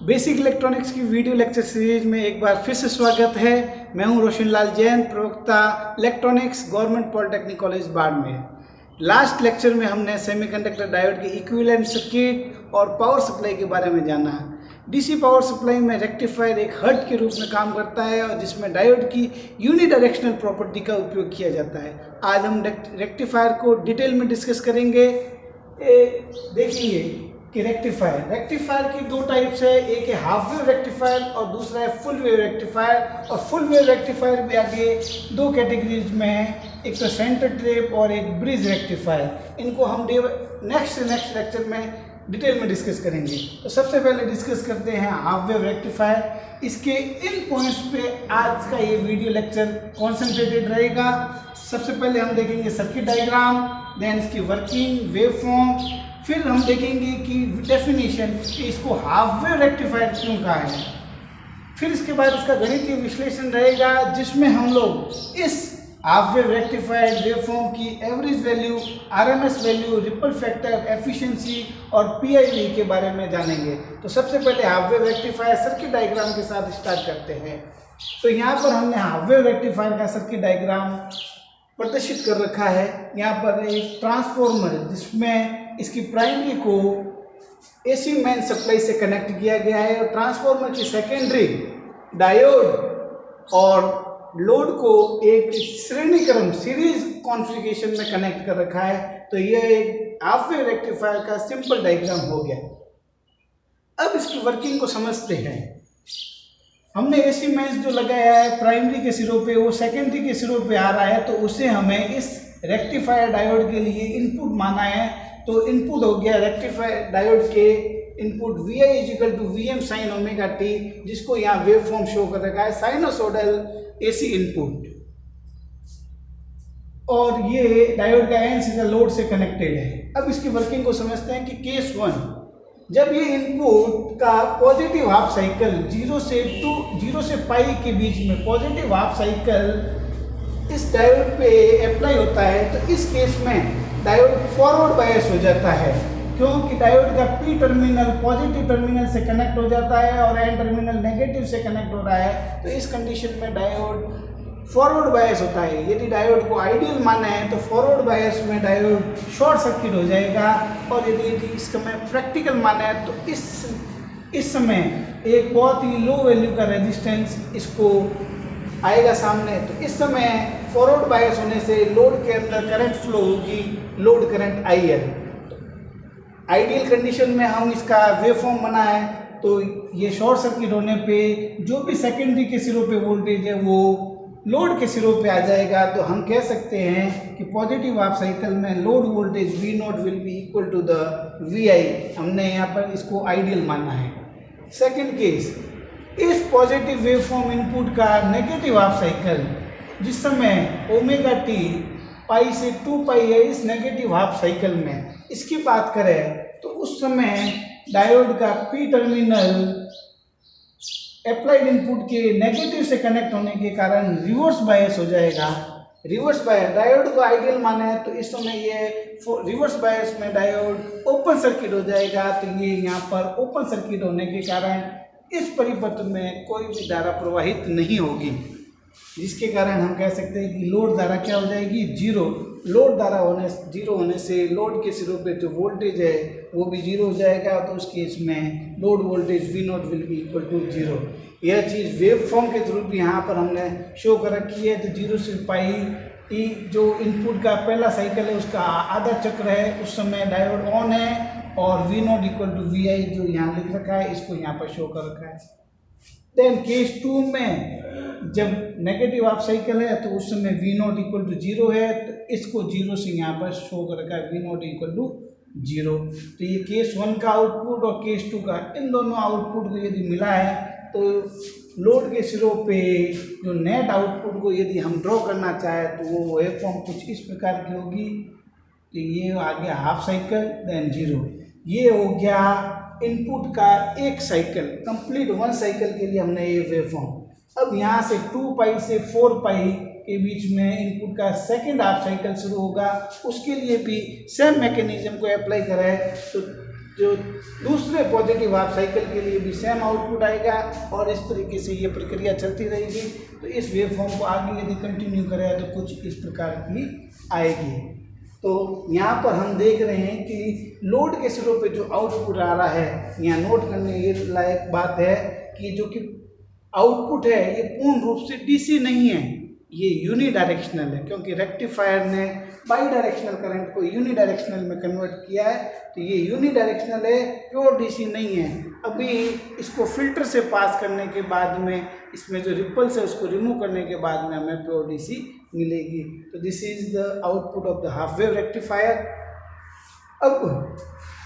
Basic electronics की video lecture series में एक बार फिर से स्वागत है। मैं हूं रोशन लाल जैन, प्रवक्ता electronics, government polytechnic college Barmer. Last lecture में हमने सेमीकंडक्टर डायोड के इक्विवेलेंट सर्किट और पावर सप्लाई के बारे में जाना। डीसी पावर सप्लाई में रेक्टिफायर एक हर्ट के रूप में काम करता है और जिसमें डायोड की यूनिडायरेक्शनल प्रॉपर्टी का उपयोग किया जाता है। आज हम रेक्टिफायर को डिटेल में डिस्कस करेंगे। देखेंगे कि रेक्टिफायर की दो टाइप्स है, एक है हाफ वेव रेक्टिफायर और दूसरा है फुल वेव रेक्टिफायर। और फुल वेव रेक्टिफायर भी आगे दो कैटेगरीज में है, एक तो सेंटर ट्रैप और एक ब्रिज रेक्टिफायर। इनको हम नेक्स्ट लेक्चर में डिटेल में डिस्कस करेंगे। तो सबसे पहले डिस्कस करते हैं हाफ वेव रेक्टिफायर। इसके इन पॉइंट्स पे आज का ये वीडियो लेक्चर कॉन्सेंट्रेटेड रहेगा। सबसे पहले हम देखेंगे सर्किट डायग्राम, देन इसकी वर्किंग, वेवफॉर्म, फिर हम देखेंगे कि डेफिनेशन कि इसको हाफ वेव रेक्टिफायर क्यों कहा है। फिर इसके बाद इसका गणितीय विश्लेषण रहेगा जिसमें हम लोग इस हाफ वेव रेक्टिफायर वेवफॉर्म की average value, RMS value, ripple factor, efficiency और पीआईवी के बारे में जानेंगे। तो सबसे पहले half wave rectifier circuit diagram के साथ स्टार्ट करते हैं। तो यहाँ पर हमने हाफ वेव रेक्टिफायर का सर्किट डायग्राम प्रदर्शित कर रखा है। यहाँ पर एक ट्रांसफॉर्मर जिसमें इसकी प्राइमरी को एसी मेन सप्लाई से कनेक्ट किया गया है और ट्रांसफॉर्मर की सेकेंडरी डायोड और लोड को एक श्रेणीक्रम सीरीज कॉन्फ़िगरेशन में कनेक्ट कर रखा है। तो यह एक हाफ वेव रेक्टिफायर का सिंपल डायग्राम हो गया। अब इसकी वर्किंग को समझते हैं। हमने एसी मेंस जो लगाया है प्राइमरी के सिरों पे, वो सेकेंडरी के सिरों पे आ रहा है, तो उसे हमें इस रेक्टिफायर डायोड के लिए इनपुट माना है। तो इनपुट हो गया रेक्टिफायर डायोड के input Vi = Vm sin omega t, जिसको यहाँ वेव फॉर्म शो कर रखा है, साइनोसोडल एसी इनपुट। और ये डायोड का एन सीधा लोड से कनेक्टेड है। अब इसकी वर्किंग को समझते हैं कि केस 1, जब ये इनपुट का पॉजिटिव हाफ साइकिल 0 से पाई के बीच में पॉजिटिव हाफ साइकिल इस डायोड पे अप्लाई होता है, तो इस केस में डायोड फॉरवर्ड बायस हो जाता है, क्योंकि डायोड का पी टर्मिनल पॉजिटिव टर्मिनल से कनेक्ट हो जाता है और एन टर्मिनल नेगेटिव से कनेक्ट हो रहा है। तो इस कंडीशन में डायोड फॉरवर्ड बायस होता है। यदि डायोड को आइडियल माना है तो फॉरवर्ड बायस में डायोड शॉर्ट सर्किट हो जाएगा, और यदि इस समय प्रैक्टिकल माना है तो इस समय एक बहुत ही लो वैल्यू का रेजिस्टेंस इसको आएगा सामने। तो इस समय फॉरवर्ड बायस होने से लोड के अंदर करंट फ्लो होगी, load current IL। Ideal condition में हम इसका वेवफॉर्म बना है, तो ये शॉर्ट सर्किट होने पे जो भी सेकेंडरी के सिरों पे वोल्टेज है वो लोड के सिरों पे आ जाएगा। तो हम कह सकते हैं कि पॉजिटिव हाफ साइकिल में load voltage V0 will be equal to the Vi। हमने यहाँ पर इसको आइडियल माना है। सेकेंड केस, इस पॉजिटिव वेवफॉर्म इनपुट का नेगेटिव हाफ साइकिल जिस समय ओमेगा t पाई से 2 पाई है, इस नेगेटिव हाफ साइकिल में इसकी बात करें तो उस समय डायोड का पी टर्मिनल अप्लाइड इनपुट के नेगेटिव से कनेक्ट होने के कारण रिवर्स बायस हो जाएगा। रिवर्स बायस डायोड को आइडियल माना है, तो इस समय ये रिवर्स बायस में डायोड ओपन सर्किट हो जाएगा। तो ये यहाँ पर ओपन सर्किट होने के कारण इस परिपथ में कोई भी धारा प्रवाहित नहीं होगी, जिसके कारण हम कह सकते हैं कि लोड धारा क्या हो जाएगी, 0। लोड धारा 0 होने से लोड के सिरों पे जो वोल्टेज है वो भी 0 हो जाएगा। तो उस केस में load voltage V0 will be equal to 0। यह चीज़ वेव फॉर्म के थ्रू भी यहाँ पर हमने शो कर रखी है। तो 0 से पाई t जो इनपुट का पहला साइकिल है उसका आधा चक्र है, उस समय डायोड ऑन है और V0 = Vi जो यहाँ लिख रखा है इसको यहाँ पर शो कर रखा है। देन केस 2 में जब नेगेटिव हाफ साइकिल है तो उस समय V0 = 0 है, तो इसको 0 से यहाँ पर शो कर रखा है V0 = 0। तो ये केस 1 का आउटपुट और केस 2 का, इन दोनों आउटपुट को यदि मिला है तो लोड के सिरों पे जो नेट आउटपुट को यदि हम ड्रॉ करना चाहे तो वो वेवफॉर्म कुछ इस प्रकार की होगी। तो ये आ गया हाफ साइकिल, देन 0। ये हो गया इनपुट का एक साइकिल, कंप्लीट 1 साइकिल के लिए हमने ये वेवफॉर्म। अब यहाँ से 2 पाई से 4 पाई के बीच में इनपुट का सेकेंड हाफ साइकिल शुरू होगा, उसके लिए भी सेम मैकेनिज्म को अप्लाई करें। तो जो दूसरे पॉजिटिव हाफ साइकिल के लिए भी सेम आउटपुट आएगा और इस तरीके से ये प्रक्रिया चलती रहेगी। तो इस वेव फॉर्म को आगे यदि कंटिन्यू करें तो कुछ इस प्रकार की आएगी। तो यहाँ पर हम देख रहे हैं कि लोड के सिरों पे जो आउटपुट आ रहा है, यहाँ नोट करने ये लायक बात है कि जो कि आउटपुट है ये पूर्ण रूप से डीसी नहीं है, ये यूनिडायरेक्शनल है, क्योंकि रेक्टिफायर ने बाई डायरेक्शनल करंट को यूनिडायरेक्शनल में कन्वर्ट किया है। तो ये यूनिडायरेक्शनल है, प्योर डीसी नहीं है। अभी इसको फिल्टर से पास करने के बाद में इसमें जो रिपल्स है उसको रिमूव करने के बाद में हमें प्योर डीसी मिलेगी। तो this is the output of the half wave rectifier. अब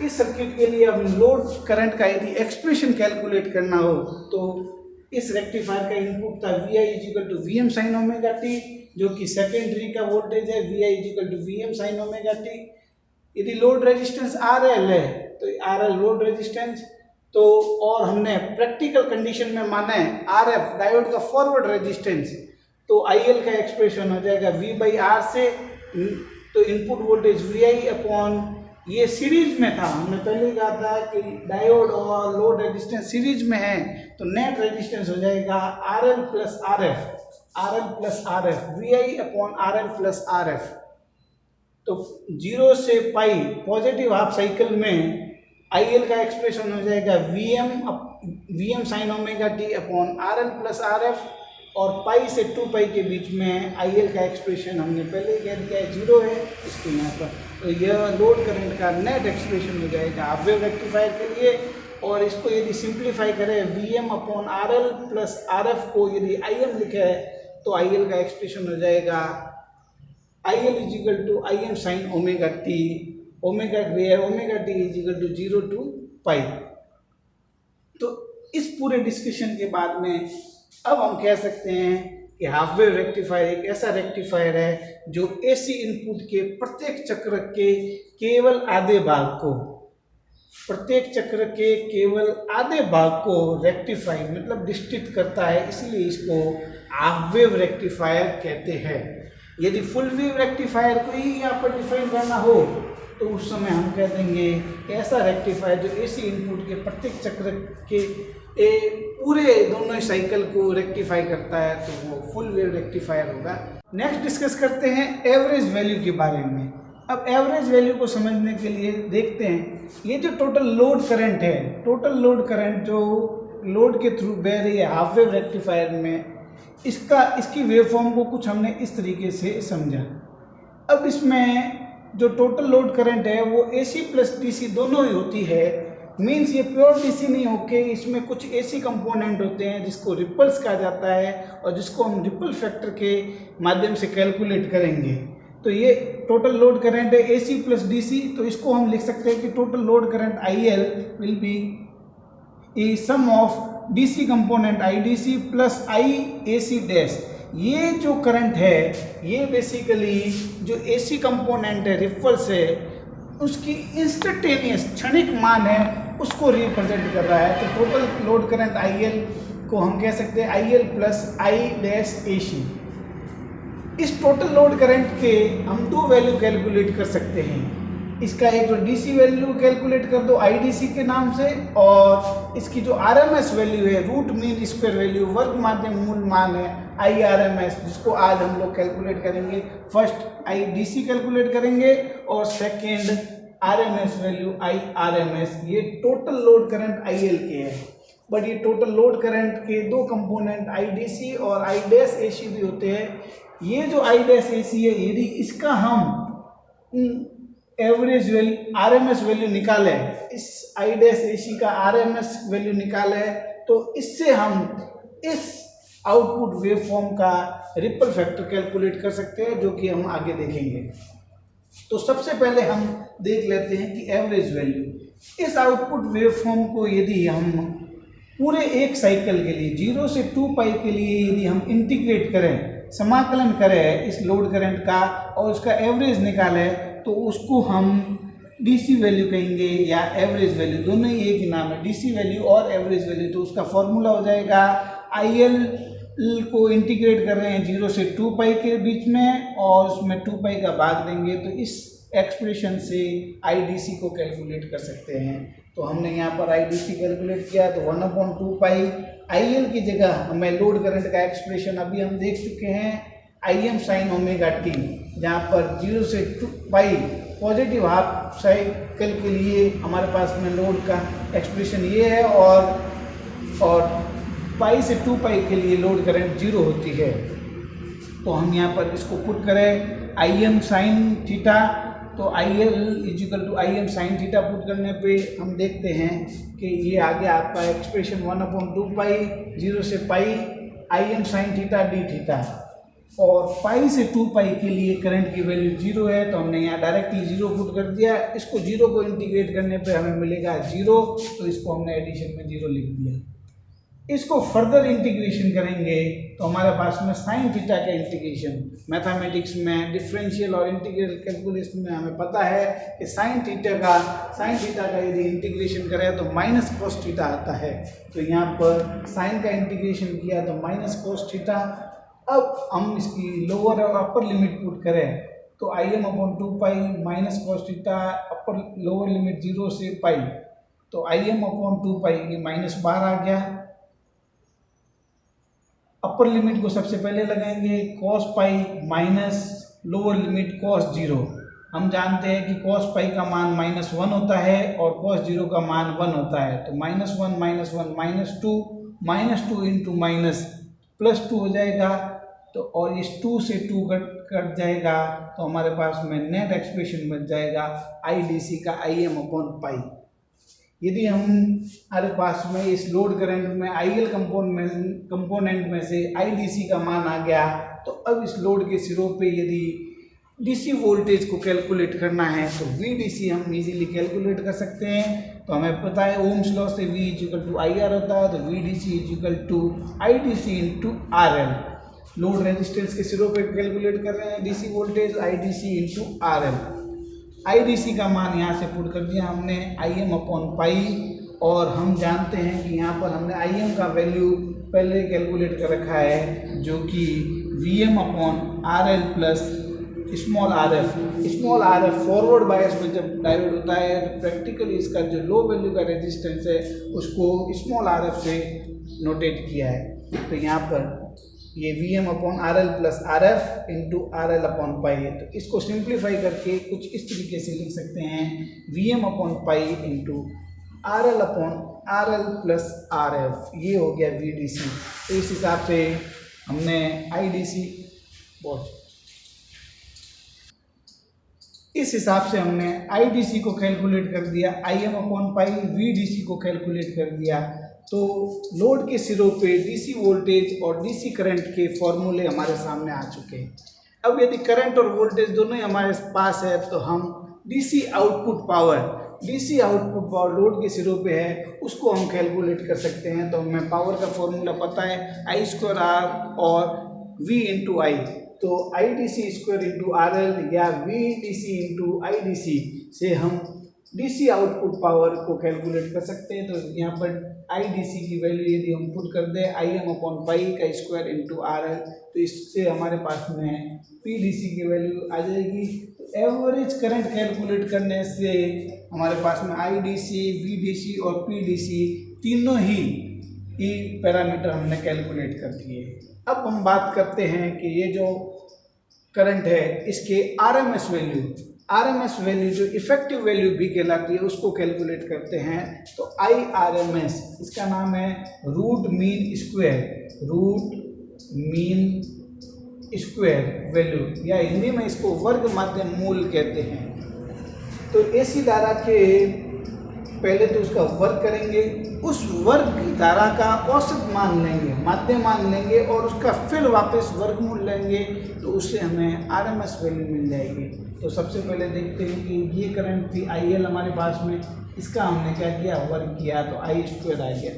इस सर्किट के लिए अब लोड करंट का यदि एक्सप्रेशन कैलकुलेट करना हो तो इस रेक्टिफायर का इनपुट था VI = VM sin omega t, जो कि सेकेंडरी का वोल्टेज है VI = VM sin omega t। यदि लोड रेजिस्टेंस RL है तो RL लोड रेजिस्टेंस, तो और हमने प्रैक्टिकल कंडीशन में माना है RF डायोड का फॉरवर्ड रेजिस्टेंस, तो IL का एक्सप्रेशन हो जाएगा V/R से। तो इनपुट वोल्टेज VI अपॉन, ये सीरीज में था, हमने पहले कहा था कि डायोड और लोड रेजिस्टेंस सीरीज में है, तो नेट रेजिस्टेंस हो जाएगा RL + RF VI upon RL + RF। तो 0 से पाई पॉजिटिव हाफ साइकिल में IL का एक्सप्रेशन हो जाएगा VM sin omega t upon RL + RF, और पाई से 2 पाई के बीच में IL का एक्सप्रेशन हमने पहले कह दिया है 0 है इसके यहाँ पर। तो यह लोड करंट का नेट एक्सप्रेशन हो जाएगा हाफ वेव रेक्टिफायर के लिए। और इसको यदि सिंप्लीफाई करें VM अपॉन RL + RF को यदि IM लिखे तो IL का एक्सप्रेशन हो जाएगा IL = IM sin omega t, omega t = 0 to पाई। तो इस पूरे डिस्कशन के बाद में अब हम कह सकते हैं कि हाफ वेव रेक्टिफायर एक ऐसा रेक्टिफायर है जो AC इनपुट के प्रत्येक चक्र के केवल आधे भाग को रेक्टिफाई मतलब डिस्टिक्ट करता है, इसलिए इसको हाफ वेव रेक्टिफायर कहते हैं। यदि फुल वेव रेक्टिफायर को ही यहाँ पर डिफाइन करना हो तो उस समय हम कह देंगे ऐसा रेक्टिफायर जो AC इनपुट के प्रत्येक चक्र के पूरे दोनों साइकिल को रेक्टिफाई करता है, तो वो फुल वेव रेक्टिफायर होगा। नेक्स्ट डिस्कस करते हैं एवरेज वैल्यू के बारे में। अब एवरेज वैल्यू को समझने के लिए देखते हैं ये जो टोटल लोड करंट है, टोटल लोड करंट जो लोड के थ्रू बह रही है हाफ वेव रेक्टिफायर में, इसकी वेवफॉर्म को कुछ हमने इस तरीके से समझा। अब इसमें जो टोटल लोड करंट है वो AC + DC दोनों ही होती है, मीन्स ये प्योर DC नहीं होके इसमें कुछ AC कंपोनेंट होते हैं जिसको रिपल्स कहा जाता है और जिसको हम रिपल फैक्टर के माध्यम से कैलकुलेट करेंगे। तो ये टोटल लोड करंट है AC + DC, तो इसको हम लिख सकते हैं कि total load current IL will be a sum of DC component IDC + IAC dash. ये जो करंट है ये बेसिकली जो AC कंपोनेंट है रिपल्स है उसकी इंस्टेंटेनियस क्षणिक मान है उसको रिप्रेजेंट कर रहा है। तो टोटल लोड करंट IL को हम कह सकते हैं IL + I-AC। इस टोटल लोड करंट के हम दो वैल्यू कैलकुलेट कर सकते हैं। इसका एक जो DC वैल्यू कैलकुलेट कर दो IDC के नाम से, और इसकी जो RMS वैल्यू है रूट मीन स्क्वायर वैल्यू वर्ग माध्य मूल मान है IRMS, जिसको आज हम लोग कैलकुलेट करेंगे। फर्स्ट IDC कैलकुलेट करेंगे और सेकेंड RMS वैल्यू IRMS। ये टोटल लोड करंट IL के है, बट ये टोटल लोड करंट के दो कंपोनेंट IDC और I-AC भी होते हैं। ये जो I-AC है यदि इसका हम एवरेज वैल्यू RMS वैल्यू निकाले, इस I-AC का RMS वैल्यू निकाले, तो इससे हम इस आउटपुट वेवफॉर्म का रिपल फैक्टर कैलकुलेट कर सकते हैं, जो कि हम आगे देखेंगे। तो सबसे पहले हम देख लेते हैं कि एवरेज वैल्यू। इस आउटपुट वेवफॉर्म को यदि हम पूरे एक साइकिल के लिए 0 से 2 पाई के लिए यदि हम इंटीग्रेट करें, समाकलन करें इस लोड करंट का और उसका एवरेज निकालें, तो उसको हम DC वैल्यू कहेंगे या एवरेज वैल्यू, दोनों ही एक ही नाम है, DC वैल्यू और एवरेज वैल्यू। तो उसका फॉर्मूला हो जाएगा IL को इंटीग्रेट कर रहे हैं 0 से 2 पाई के बीच में और उसमें 2 पाई का भाग देंगे, तो इस एक्सप्रेशन से आईडीसी को कैलकुलेट कर सकते हैं। तो हमने यहाँ पर आईडीसी कैलकुलेट किया तो 1/2 पाई आईएल की जगह हमें लोड करंट का एक्सप्रेशन अभी हम देख चुके हैं Im sin ओमेगा टी, जहाँ पर 0 से 2 पाई पॉजिटिव हाफ साइकिल के लिए हमारे पास में लोड का एक्सप्रेशन ये है और पाई से 2 पाई के लिए लोड करंट 0 होती है। तो हम यहाँ पर इसको पुट करें Im sin थीटा, तो IL is equal to Im sin theta put करने पे हम देखते हैं कि ये आ गया आपका एक्सप्रेशन 1/2 पाई 0 से पाई Im sin theta D theta, और पाई से 2 पाई के लिए करंट की वैल्यू 0 है, तो हमने यहाँ डायरेक्टली 0 पुट कर दिया। इसको 0 को इंटीग्रेट करने पे हमें मिलेगा 0, तो इसको हमने एडिशन में 0 लिख दिया। इसको फर्दर इंटीग्रेशन करेंगे तो हमारे पास में साइन थीटा का इंटीग्रेशन, मैथमेटिक्स में डिफरेंशियल और इंटीग्रल कैलकुलेशन में हमें पता है कि साइन थीटा का यदि इंटीग्रेशन करें तो माइनस कॉस थीटा आता है। तो यहाँ पर साइन का इंटीग्रेशन किया तो माइनस कॉस थीटा। अब हम इसकी लोअर और अपर लिमिट पुट करें तो Im/2 pi minus cos theta, upper lower limit 0 से पाई, तो Im/2 पाई ये -12 आ गया। अपर लिमिट को सबसे पहले लगाएंगे cos pi minus lower limit cos 0। हम जानते हैं कि cos पाई का मान -1 होता है और cos 0 का मान 1 होता है, तो -1 -2 इंटू माइनस +2 हो जाएगा। तो और इस 2 से 2 कट जाएगा तो हमारे पास में नेट एक्सप्रेशन बच जाएगा आईडीसी का Im/पाई। यदि हमारे पास में इस लोड करंट में आईएल कंपोनेंट में से आईडीसी का मान आ गया, तो अब इस लोड के सिरों पे यदि डीसी वोल्टेज को कैलकुलेट करना है तो वीडीसी हम इजीली कैलकुलेट कर सकते हैं। तो हमें पता है ओम्स लॉ से V = IR होता है, तो VDC = IDC × RL। Load resistance के सिरों पे कैलकुलेट कर रहे हैं DC voltage, IDC × RL। IDC का मान यहाँ से पुट कर दिया हमने Im/पाई, और हम जानते हैं कि यहाँ पर हमने Im का वैल्यू पहले कैलकुलेट कर रखा है जो कि Vm/RL plus small rf forward bias में जब डायोड होता है तो प्रैक्टिकली इसका जो लो वैल्यू का रेजिस्टेंस है उसको स्मॉल rf से नोटेट किया है। तो यहाँ पर ये Vm/RL प्लस RF इंटू RL/पाई है, तो इसको सिंप्लीफाई करके कुछ इस तरीके से लिख सकते हैं Vm/पाई इंटू RL/RL प्लस RF, ये हो गया VDC। तो इस हिसाब से हमने आईडीसी को कैलकुलेट कर दिया, Im/पाई VDC को कैलकुलेट कर दिया। तो लोड के सिरों पे डीसी वोल्टेज और डीसी करंट के फॉर्मूले हमारे सामने आ चुके हैं। अब यदि करंट और वोल्टेज दोनों ही हमारे पास है तो हम डीसी आउटपुट पावर लोड के सिरों पे है उसको हम कैलकुलेट कर सकते हैं। तो हमें पावर का फॉर्मूला पता है I2R और V × I, तो IDC² × RL या VDC × IDC से हम डीसी आउटपुट पावर को कैलकुलेट कर सकते हैं। तो यहाँ पर आईडीसी की वैल्यू यदि हम पुट कर दें Im/पाई का स्क्वायर इंटू RL, तो इससे हमारे पास में पीडीसी की वैल्यू आ जाएगी। तो एवरेज करंट कैलकुलेट करने से हमारे पास में आईडीसी, वीडीसी और पीडीसी तीनों ही पैरामीटर हमने कैलकुलेट कर दिए। अब हम बात करते हैं कि ये जो करंट है इसके आरएमएस वैल्यू जो इफेक्टिव वैल्यू भी कहलाती है उसको कैलकुलेट करते हैं। तो IRMS इसका नाम है रूट मीन स्क्वायर वैल्यू, या हिंदी में इसको वर्ग माध्य मूल कहते हैं। तो एसी धारा के पहले तो उसका वर्ग करेंगे, उस वर्ग की धारा का औसत मान लेंगे, माध्य मान लेंगे और उसका फिर वापस वर्गमूल लेंगे, तो उससे हमें आरएमएस वैल्यू मिल जाएगी। तो सबसे पहले देखते हैं कि ये करंट थी IL हमारे पास में, इसका हमने क्या किया, वर्ग किया, तो I² आ गया।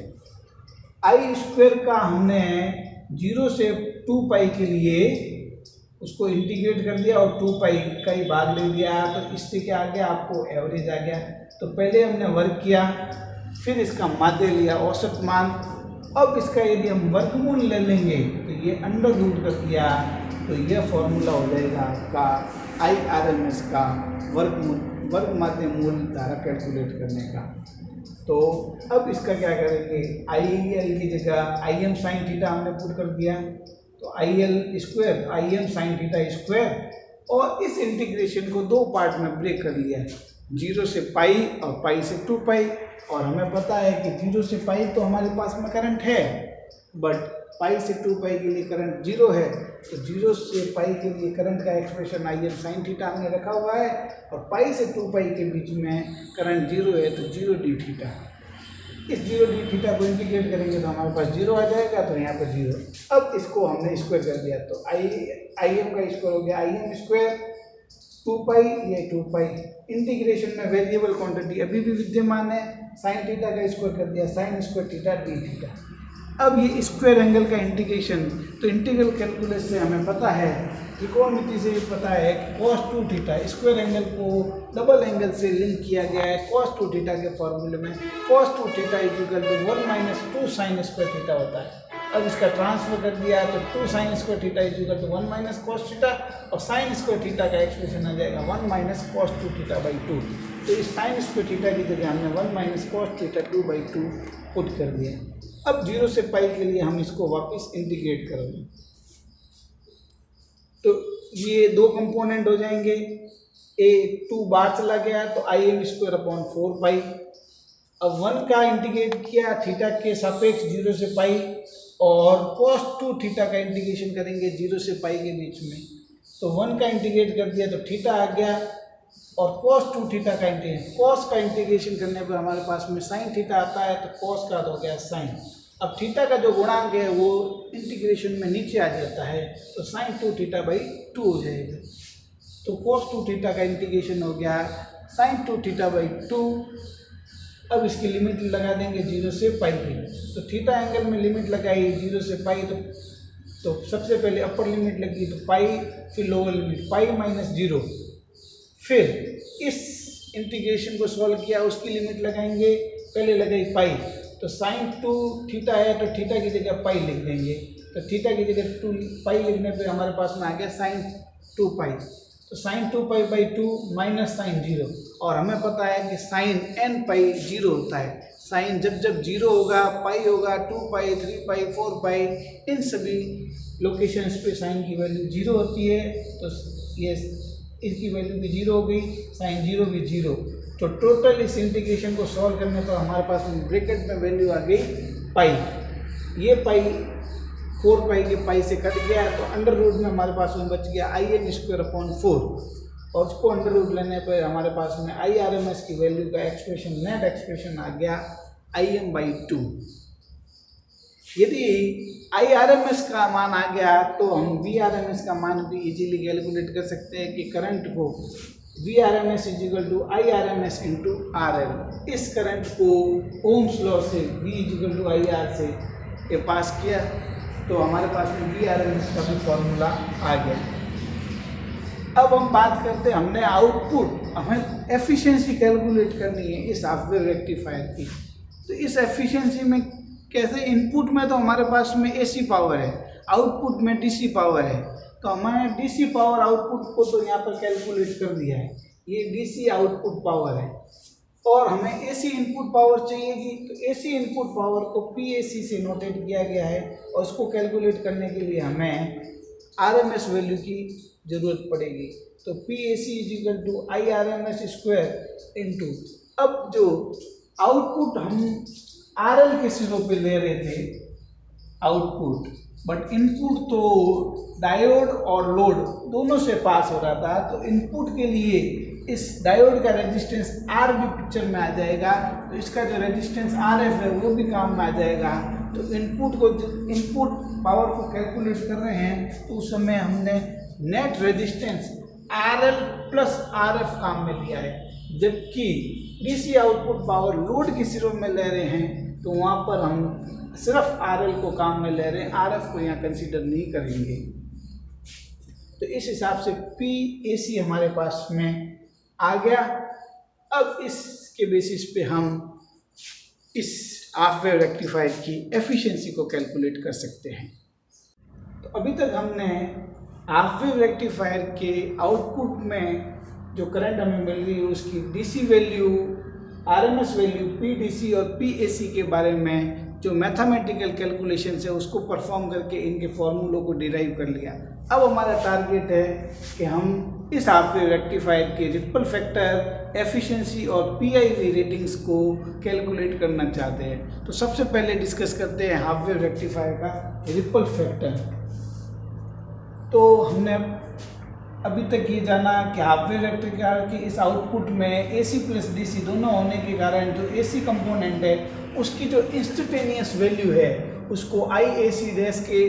I² का हमने 0 से 2 पाई के लिए उसको इंटीग्रेट कर दिया और 2 पाई का ही भाग ले दिया, तो इससे क्या आ गया, आपको एवरेज आ गया। तो पहले हमने वर्ग किया, फिर इसका माध्य लिया, औसत मान। अब इसका यदि हम वर्गमूल ले लेंगे तो ये अंडर रूट कर दिया, तो यह फॉर्मूला हो जाएगा आपका IRMS का वर्ग माध्य मूल धारा कैलकुलेट करने का। तो अब इसका क्या करेंगे, IL की जगह IM साइन थीटा हमने पुट कर दिया, तो IL square IM sine theta square, और इस इंटीग्रेशन को दो पार्ट में ब्रेक कर लिया, 0 से पाई और पाई से 2 पाई। और हमें पता है कि 0 से पाई तो हमारे पास में करंट है, बट पाई से 2 पाई के लिए करंट 0 है, तो 0 से पाई के लिए करंट का एक्सप्रेशन IM साइन थीटा हमने रखा हुआ है, और पाई से 2 पाई के बीच में करंट 0 है, तो 0 डी थीटा। इस 0 डी थीटा को इंटीग्रेट करेंगे तो हमारे पास 0 आ जाएगा, तो यहाँ पर 0। अब इसको हमने स्क्वायर कर दिया, तो IM का स्क्वायर हो गया IM स्क्वायर, 2 पाई ये 2 पाई। इंटीग्रेशन में वेरिएबल क्वांटिटी अभी भी विद्यमान है, साइन थीटा का स्क्वायर कर दिया, sign square theta D theta. अब ये स्क्वायर एंगल का इंटीग्रेशन, तो इंटीग्रल कैलकुलस से हमें पता है, त्रिकोणमिति से पता है कि cos 2 थीटा, स्क्वायर एंगल को डबल एंगल से लिंक किया गया है cos 2 थीटा के फॉर्मूले में। cos 2 theta equal to 1 minus 2 sine square theta होता है। अब इसका ट्रांसफर कर दिया तो 2 sine square theta equal to 1 minus cos theta, और साइन स्क्वायर थीटा का एक्सप्रेशन आ जाएगा 1 माइनस कॉस 2 थीटा बाई 2। तो इस साइन स्क्वायर थीटा की जगह हमने 1 minus cos theta 2 by 2 put कर दिया। अब 0 से पाई के लिए हम इसको वापस इंटीग्रेट करेंगे, तो ये दो कंपोनेंट हो जाएंगे, ए 2 बार चला गया तो IM स्क्वायर अपॉन 4 पाई। अब 1 का इंटीग्रेट किया थीटा के सापेक्ष 0 से पाई, और cos 2 थीटा का इंटीग्रेशन करेंगे 0 से पाई के बीच में, तो 1 का इंटीग्रेट कर दिया तो थीटा आ गया, और cos 2 थीटा का इंटीग्रेशन, cos का इंटीग्रेशन करने पर हमारे पास में sin थीटा आता है, तो cos का हो गया sin। अब थीटा का जो गुणांक है वो इंटीग्रेशन में नीचे आ जाता है, तो sin 2 थीटा बाई 2 हो जाएगा, तो cos 2 थीटा का इंटीग्रेशन हो गया sin 2 थीटा बाई 2। अब इसकी लिमिट लगा देंगे 0 से पाई की, तो थीटा एंगल में लिमिट लगाई 0 से पाई, तो सबसे पहले अपर लिमिट लगी तो पाई, फिर लोअर लिमिट पाई माइनस 0, फिर इस इंटीग्रेशन को सॉल्व किया, उसकी लिमिट लगाएंगे, पहले लगाई पाई, तो साइन 2 थीटा है तो थीटा की जगह पाई लिख देंगे, तो थीटा की जगह 2 पाई लिखने पे हमारे पास में आ गया साइन 2 पाई, तो sine 2 pi by 2 minus sine 0। और हमें पता है कि साइन n पाई 0 होता है, साइन जब जब 0 होगा, पाई होगा, 2 पाई 3 पाई 4 पाई, इन सभी लोकेशंस पे साइन की वैल्यू 0 होती है, तो ये इसकी वैल्यू भी 0 हो गई, साइन 0 भी 0। तो टोटल इस इंटीग्रेशन को सॉल्व करने पर हमारे पास में ब्रैकेट में वैल्यू आ गई पाई, ये पाई 4 पाई के पाई से कट गया, तो अंडर रूट में हमारे पास में बच गया IM स्क्वायर अपॉन 4, और उसको अंडर रूट लेने पर हमारे पास में IRMS की वैल्यू का एक्सप्रेशन, नेट एक्सप्रेशन आ गया IM बाई 2। यदि IRMS का मान आ गया तो हम VRMS का मान भी इजीली कैलकुलेट कर सकते हैं कि करंट को VRMS is equal to IRMS into RL। इस करंट को ओम्स लॉ से V is equal to IR से के पास किया, तो हमारे पास में VRMS का भी फॉर्मूला आ गया। अब हम बात करते हैं, हमने आउटपुट, हमें एफिशिएंसी कैलकुलेट करनी है इस हाफ-वेव रेक्टिफायर की। तो इस एफिशिएंसी में कैसे, इनपुट में तो हमारे पास में AC पावर है, आउटपुट में DC पावर है, तो हमने DC पावर आउटपुट को तो यहाँ पर कैलकुलेट कर दिया है, ये DC आउटपुट पावर है, और हमें AC इनपुट पावर चाहिएगी, तो AC इनपुट पावर को PAC से नोटेट किया गया है, और उसको कैलकुलेट करने के लिए हमें RMS वैल्यू की जरूरत पड़ेगी, तो PAC is equal to IRMS square into, अब जो आउटपुट हम RL के सिरों पे ले रहे थे आउटपुट, बट इनपुट तो डायोड और लोड दोनों से पास हो रहा था, तो इनपुट के लिए इस डायोड का रेजिस्टेंस R भी पिक्चर में आ जाएगा, तो इसका जो रेजिस्टेंस RF है वो भी काम में आ जाएगा। तो इनपुट पावर को कैलकुलेट कर रहे हैं, तो उस समय हमने net resistance RL plus RF काम में लिया है, जबकि DC आउटपुट पावर लोड के सिरों में ले रहे हैं, तो वहाँ पर हम सिर्फ RL को काम में ले रहे हैं, RF को यहाँ कंसीडर नहीं करेंगे। तो इस हिसाब से PAC हमारे पास में आ गया। अब इसके बेसिस पे हम इस हाफ वेव रेक्टिफायर की एफिशिएंसी को कैलकुलेट कर सकते हैं। तो अभी तक हमने हाफ वेव रेक्टिफायर के आउटपुट में जो करंट हमें मिल रही है उसकी DC value, RMS value, PDC और पीएसी के बारे में जो मैथमेटिकल कैलकुलेशन है उसको परफॉर्म करके इनके फॉर्मूलों को डिराइव कर लिया। अब हमारा टारगेट है कि हम इस हाफ वेव रेक्टिफायर के रिपल फैक्टर, एफिशिएंसी और पीआईवी रेटिंग्स को कैलकुलेट करना चाहते हैं। तो सबसे पहले डिस्कस करते हैं हाफ वेव रेक्टिफायर का रिपल फैक्टर। तो हमने अभी तक ये जाना कि हाफ वेव रेक्टिफायर के इस आउटपुट में एसी प्लस डीसी दोनों होने के कारण जो एसी कंपोनेंट है उसकी जो इंस्टेंटेनियस वैल्यू है उसको आई ए सी डैश के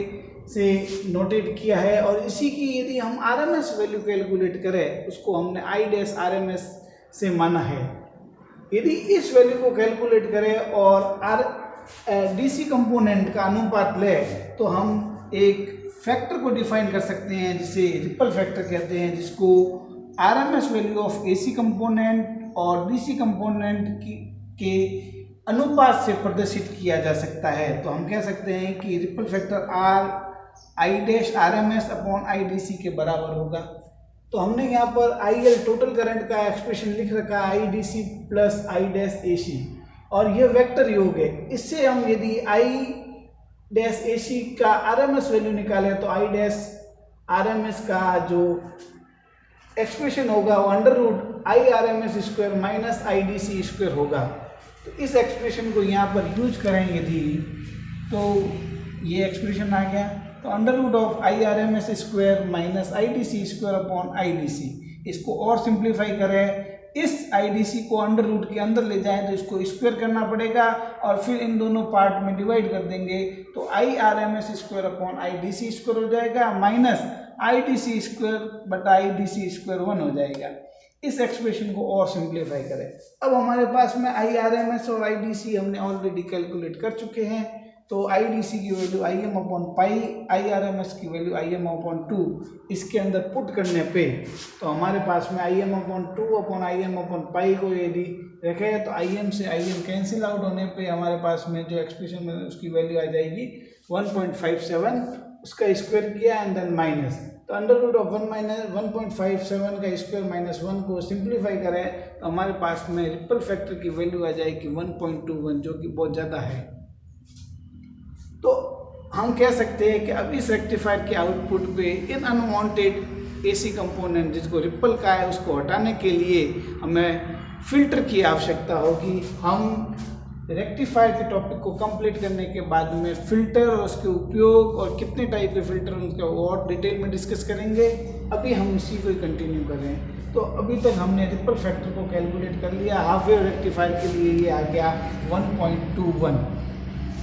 से नोटेट किया है, और इसी की यदि हम आरएमएस वैल्यू कैलकुलेट करें उसको हमने आई डैश आरएमएस से माना है। यदि इस वैल्यू को कैलकुलेट करें और डीसी कंपोनेंट का अनुपात ले तो हम एक फैक्टर को डिफाइन कर सकते हैं जिसे रिपल फैक्टर कहते हैं, जिसको RMS value of AC component और डीसी कंपोनेंट के अनुपात से प्रदर्शित किया जा सकता है। तो हम कह सकते हैं कि ripple factor r i dash R M s upon I D c के बराबर होगा। तो हमने यहाँ पर आई एल टोटल करंट का एक्सप्रेशन लिख रखा है i D c plus i dash a c, और ये वेक्टर योग है। इससे हम यदि आई डैश ए सी का आर एम एस वैल्यू निकालें तो I dash R M S का जो एक्सप्रेशन होगा वो under root I R M S square minus I D C square होगा। तो इस एक्सप्रेशन को यहाँ पर यूज करें यदि तो ये एक्सप्रेशन आ गया। तो under root of I R M S square minus I D C square upon I D C, इसको और सिंप्लीफाई करें, इस आई डी सी को अंडर रूट के अंदर ले जाएं तो इसको स्क्वायर करना पड़ेगा और फिर इन दोनों पार्ट में डिवाइड कर देंगे तो I R M S square upon I D C square हो जाएगा minus I D C square बटा आई डी सी स्क्वायर 1 हो जाएगा। इस एक्सप्रेशन को और सिंप्लीफाई करें। अब हमारे पास में आई आर एम एस और आई डी सी हमने ऑलरेडी कैलकुलेट कर चुके हैं। तो आई डी सी की value I M upon pi, I R M S की वैल्यू आई एम अपॉन 2, इसके अंदर पुट करने पे तो हमारे पास में आई M upon 2 upon I M upon पाई को यदि रखें तो आई एम से आई एम कैंसिल आउट होने पे हमारे पास में जो एक्सप्रेशन में उसकी वैल्यू आ जाएगी 1.57, उसका स्क्वायर किया एंड देन माइनस, तो अंडर रूट ऑफ 1 माइनस 1.57 का स्क्वायर माइनस 1 को सिंप्लीफाई करें तो हमारे पास में रिपल फैक्टर की वैल्यू आ जाएगी 1.21, जो कि बहुत ज़्यादा है। तो हम कह सकते हैं कि अब इस रेक्टिफायर के आउटपुट पे इन अनवांटेड एसी कंपोनेंट जिसको रिपल का है उसको हटाने के लिए हमें फिल्टर की आवश्यकता होगी। हम रेक्टिफायर के टॉपिक को कंप्लीट करने के बाद में फिल्टर और उसके उपयोग और कितने टाइप के फिल्टर उनका और डिटेल में डिस्कस करेंगे। अभी हम इसी को कंटिन्यू कर रहे हैं। तो अभी तक हमने रिपल फैक्टर को कैलकुलेट कर लिया, हाफ वेव रेक्टिफायर के लिए ये आ गया 1.21।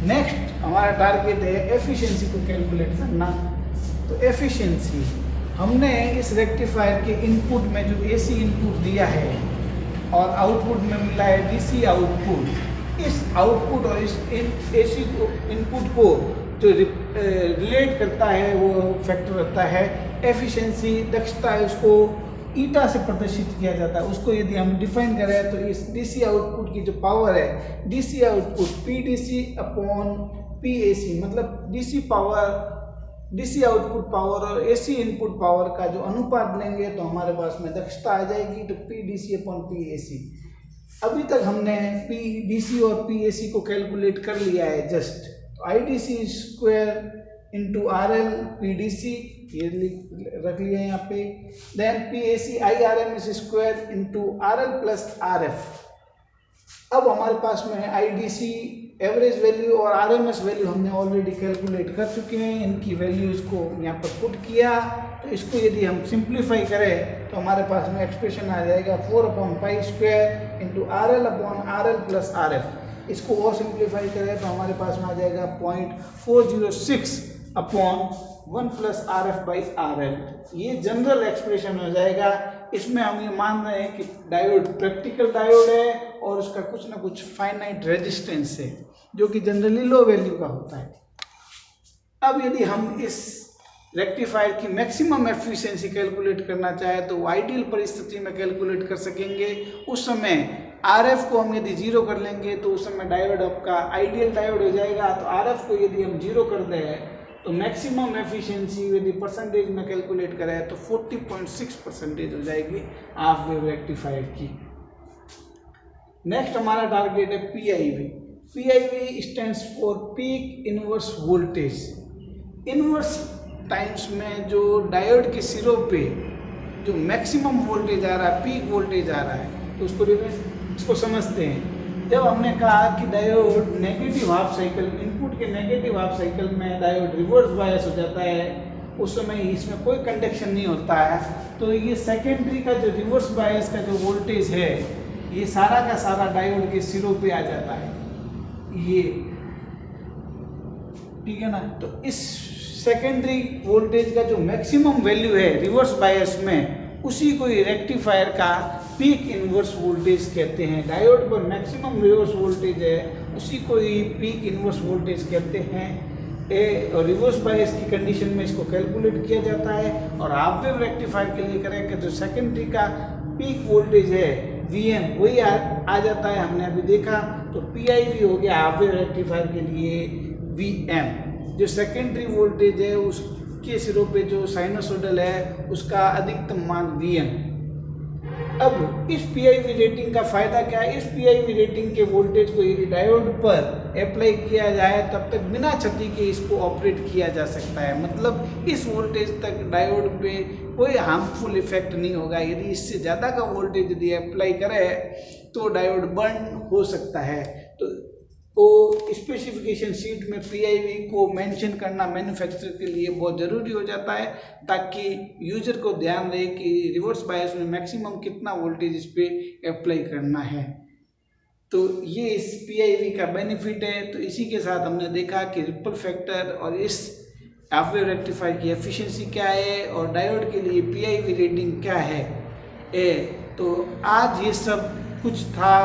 नेक्स्ट हमारा टारगेट है एफिशिएंसी को कैलकुलेट करना। तो एफिशिएंसी हमने इस रेक्टिफायर के इनपुट में जो एसी इनपुट दिया है और आउटपुट में मिला है डीसी आउटपुट, इस आउटपुट और इस एसी को इनपुट को जो रिलेट करता है वो फैक्टर रहता है एफिशिएंसी, दक्षता है, उसको ईटा से प्रदर्शित किया जाता है। उसको यदि हम डिफाइन करें तो इस डीसी आउटपुट की जो पावर है, DC output PDC upon PAC, मतलब DC power, DC output power और एसी इनपुट पावर का जो अनुपात लेंगे तो हमारे पास में दक्षता आ जाएगी, तो पीडीसी अपॉन पीएसी। अभी तक हमने पीडीसी और पीएसी को कैलकुलेट कर लिया है जस्ट, तो IDC square into are L P D C ये रख लिया है यहाँ पे, then P A C I R M S square into R L plus are F. अब हमारे पास में I D C average value और आर एम एस वैल्यू हमने ऑलरेडी कैलकुलेट कर चुके हैं, इनकी वैल्यूज को यहाँ पर पुट किया। तो इसको यदि हम सिंप्लीफाई करें तो हमारे पास में एक्सप्रेशन आ जाएगा 4/पाई square into are l upon r L plus are f. इसको और सिंप्लीफाई करें तो हमारे पास में आ जाएगा 0.406 upon 1 plus R F by R L. ये जनरल एक्सप्रेशन हो जाएगा। इसमें हम ये मान रहे हैं कि डायोड प्रैक्टिकल डायोड है और उसका कुछ ना कुछ फाइनाइट रेजिस्टेंस है जो कि जनरली लो वैल्यू का होता है। अब यदि हम इस रेक्टिफायर की मैक्सिमम एफिशिएंसी कैलकुलेट करना चाहे तो आइडियल परिस्थिति में कैलकुलेट कर सकेंगे। उस समय आरएफ को हम यदि 0 कर लेंगे तो उस समय डायोड आपका आइडियल डायोड हो जाएगा। तो आरएफ को यदि हम 0 कर दें तो मैक्सिमम एफिशिएंसी यदि परसेंटेज में कैलकुलेट करें तो 40.6% हो जाएगी हाफ वेव रेक्टिफायर की। नेक्स्ट हमारा टारगेट है PIV। PIV stands for peak inverse voltage. Inverse times में जो डायोड के सिरों पे जो मैक्सिमम वोल्टेज आ रहा है, पीक वोल्टेज आ रहा है, तो इसको समझते हैं। जब हमने कहा कि diode negative half cycle, input के नेगेटिव हाफ साइकिल में डायोड रिवर्स बायस हो जाता है, उस समय इसमें कोई कंडक्शन नहीं होता है, तो ये सेकेंडरी का जो रिवर्स बायस का जो वोल्टेज है ये सारा का सारा डायोड के सिरों पे आ जाता है, ये ठीक है ना। तो इस सेकेंडरी वोल्टेज का जो मैक्सिमम वैल्यू है रिवर्स बायस में, उसी को रेक्टिफायर का पीक इनवर्स वोल्टेज कहते हैं। डायोड पर मैक्सिमम रिवर्स वोल्टेज है, उसी को ही पीक इनवर्स वोल्टेज कहते हैं। और रिवर्स बायस की कंडीशन में इसको कैलकुलेट किया जाता है। और हाफ वेव रेक्टिफायर के लिए करें कि जो सेकेंडरी का पीक वोल्टेज है Vm, वही आ जाता है, हमने अभी देखा। तो PIV हो गया हाफ वेव रेक्टिफायर के लिए Vm। जो सेकेंडरी वोल्टेज है उसके सिरों पे जो साइनसोइडल है उसका अधिकतम मान Vm। अब इस PIV रेटिंग का फायदा क्या है? इस PIV रेटिंग के वोल्टेज को यदि डायोड पर अप्लाई किया जाए तब तक बिना क्षति के इसको ऑपरेट किया जा सकता है। मतलब इस वोल्टेज तक डायोड पे कोई हार्मफुल इफेक्ट नहीं होगा। यदि इससे ज़्यादा का वोल्टेज यदि अप्लाई करे तो डायोड बर्न हो सकता है। तो स्पेसिफिकेशन शीट में PIV को मेंशन करना मैन्युफैक्चरर के लिए बहुत ज़रूरी हो जाता है, ताकि यूजर को ध्यान रहे कि रिवर्स बायस में मैक्सिमम कितना वोल्टेज इस पर अप्लाई करना है। तो ये इस PIV का बेनिफिट है। तो इसी के साथ हमने देखा कि रिपल फैक्टर और इस हाफ वेव रेक्टिफायर की एफिशिएंसी क्या है और डायोड के लिए PIV रेटिंग क्या है। तो आज ये सब कुछ था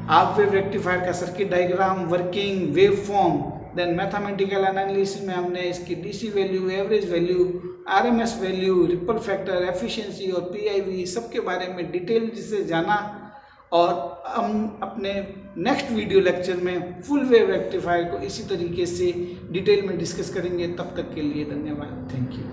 हाफ वेव रेक्टिफायर का circuit diagram, working, wave form, then mathematical analysis में हमने इसकी DC value, average value, RMS value, ripple factor, efficiency और PIV सबके बारे में डिटेल से जाना। और हम अपने नेक्स्ट वीडियो लेक्चर में फुल वेव रेक्टिफायर को इसी तरीके से डिटेल में डिस्कस करेंगे। तब तक के लिए धन्यवाद, थैंक यू।